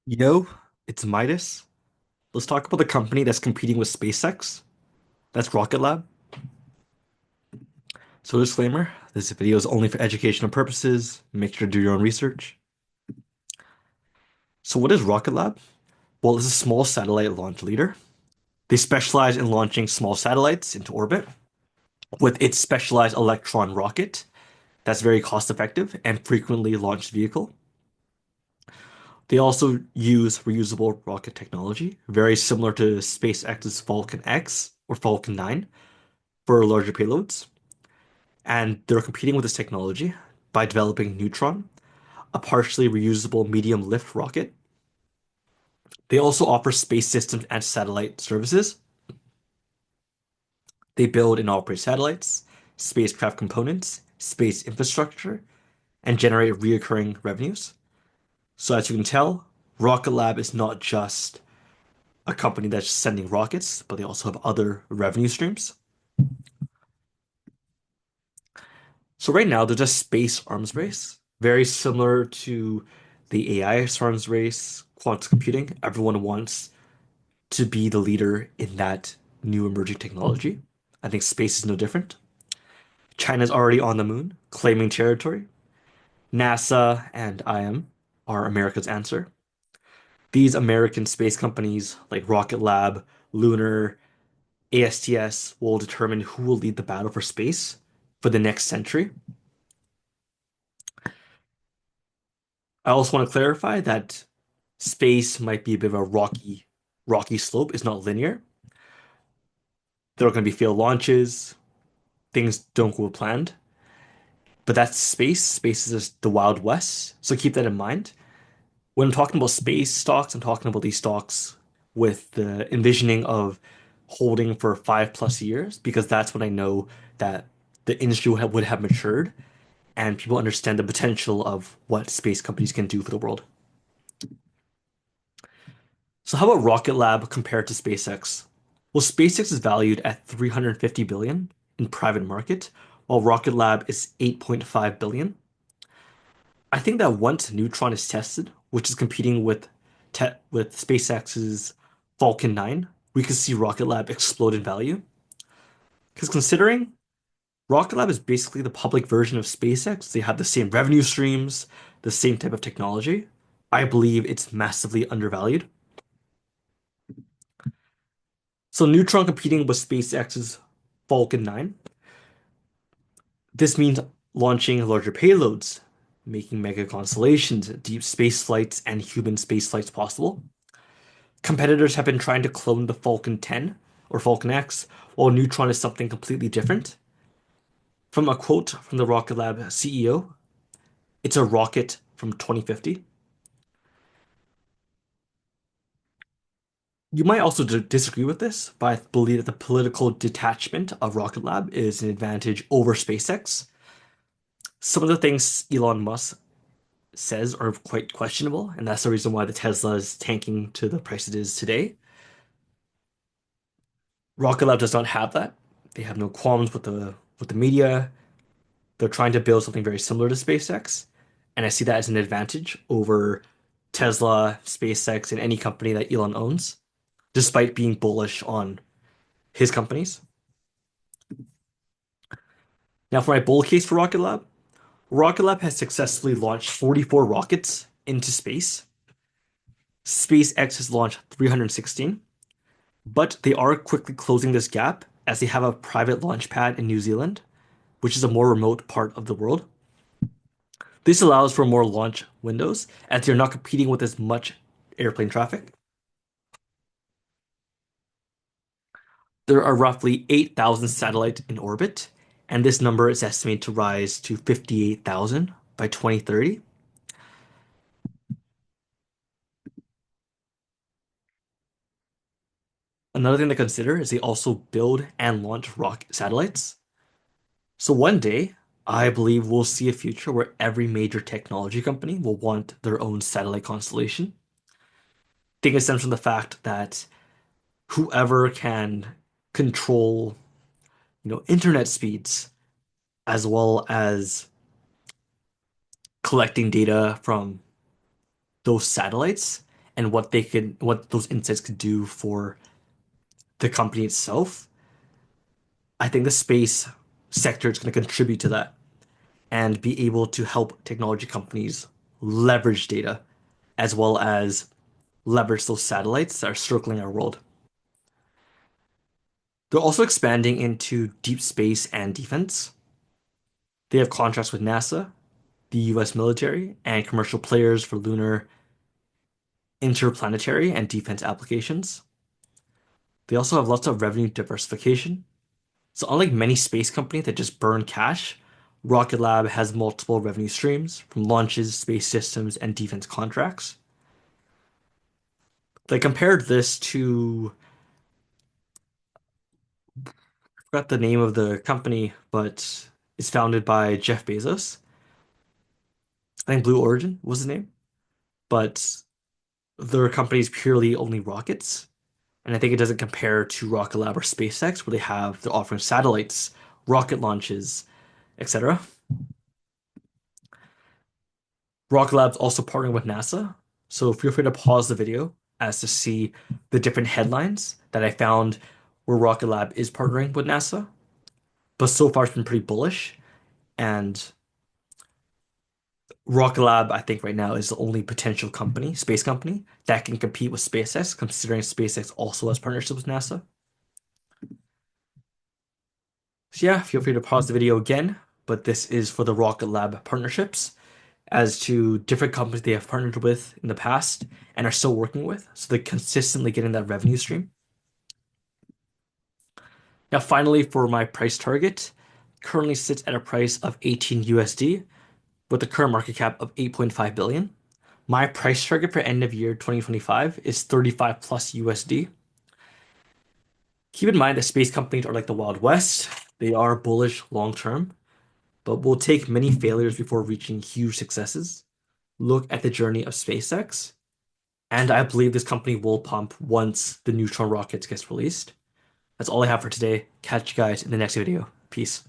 Yo, it's Midas. Let's talk about the company that's competing with SpaceX. That's Rocket Lab. So disclaimer, this video is only for educational purposes. Make sure to do your own research. So what is Rocket Lab? Well, it's a small satellite launch leader. They specialize in launching small satellites into orbit with its specialized Electron rocket that's very cost effective and frequently launched vehicle. They also use reusable rocket technology, very similar to SpaceX's Falcon X or Falcon 9 for larger payloads. And they're competing with this technology by developing Neutron, a partially reusable medium lift rocket. They also offer space systems and satellite services. They build and operate satellites, spacecraft components, space infrastructure, and generate recurring revenues. So as you can tell, Rocket Lab is not just a company that's sending rockets, but they also have other revenue streams. So right now, there's a space arms race, very similar to the AI arms race, quantum computing. Everyone wants to be the leader in that new emerging technology. I think space is no different. China's already on the moon, claiming territory. NASA and IM are America's answer. These American space companies like Rocket Lab, Lunar, ASTS will determine who will lead the battle for space for the next century. I also want to clarify that space might be a bit of a rocky slope. It's not linear. There are going to be failed launches. Things don't go planned. But that's space. Space is just the Wild West. So keep that in mind. When I'm talking about space stocks, I'm talking about these stocks with the envisioning of holding for 5+ years, because that's when I know that the industry would have matured and people understand the potential of what space companies can do for the world. So how about Rocket Lab compared to SpaceX? Well, SpaceX is valued at 350 billion in private market, while Rocket Lab is 8.5 billion. I think that once Neutron is tested, which is competing with SpaceX's Falcon 9, we could see Rocket Lab explode in value. Because considering Rocket Lab is basically the public version of SpaceX, they have the same revenue streams, the same type of technology. I believe it's massively undervalued. So Neutron competing with SpaceX's Falcon 9. This means launching larger payloads, making mega constellations, deep space flights, and human space flights possible. Competitors have been trying to clone the Falcon 10 or Falcon X, while Neutron is something completely different. From a quote from the Rocket Lab CEO, it's a rocket from 2050. You might also disagree with this, but I believe that the political detachment of Rocket Lab is an advantage over SpaceX. Some of the things Elon Musk says are quite questionable, and that's the reason why the Tesla is tanking to the price it is today. Rocket Lab does not have that. They have no qualms with the media. They're trying to build something very similar to SpaceX, and I see that as an advantage over Tesla, SpaceX, and any company that Elon owns, despite being bullish on his companies. Now, for my bull case for Rocket Lab, Rocket Lab has successfully launched 44 rockets into space. SpaceX has launched 316, but they are quickly closing this gap as they have a private launch pad in New Zealand, which is a more remote part of the world. This allows for more launch windows as you're not competing with as much airplane traffic. There are roughly 8,000 satellites in orbit, and this number is estimated to rise to 58,000 by 2030. Another thing to consider is they also build and launch rocket satellites. So one day, I believe we'll see a future where every major technology company will want their own satellite constellation. I think it stems from the fact that whoever can control, internet speeds as well as collecting data from those satellites and what those insights could do for the company itself, I think the space sector is going to contribute to that and be able to help technology companies leverage data as well as leverage those satellites that are circling our world. They're also expanding into deep space and defense. They have contracts with NASA, the US military, and commercial players for lunar, interplanetary, and defense applications. They also have lots of revenue diversification. So unlike many space companies that just burn cash, Rocket Lab has multiple revenue streams from launches, space systems, and defense contracts. They compared this to, I forgot the name of the company, but it's founded by Jeff Bezos. I think Blue Origin was his name, but their company is purely only rockets. And I think it doesn't compare to Rocket Lab or SpaceX, where they're offering satellites, rocket launches, etc. Rocket Lab's also partnering with NASA, so feel free to pause the video as to see the different headlines that I found where Rocket Lab is partnering with NASA. But so far, it's been pretty bullish, and Rocket Lab, I think right now is the only potential company, space company, that can compete with SpaceX, considering SpaceX also has partnerships with NASA. So yeah, feel free to pause the video again, but this is for the Rocket Lab partnerships as to different companies they have partnered with in the past and are still working with, so they're consistently getting that revenue stream. Now, finally, for my price target, currently sits at a price of 18 USD with a current market cap of 8.5 billion. My price target for end of year 2025 is 35 plus USD. Keep in mind that space companies are like the Wild West. They are bullish long term, but will take many failures before reaching huge successes. Look at the journey of SpaceX, and I believe this company will pump once the Neutron rocket gets released. That's all I have for today. Catch you guys in the next video. Peace.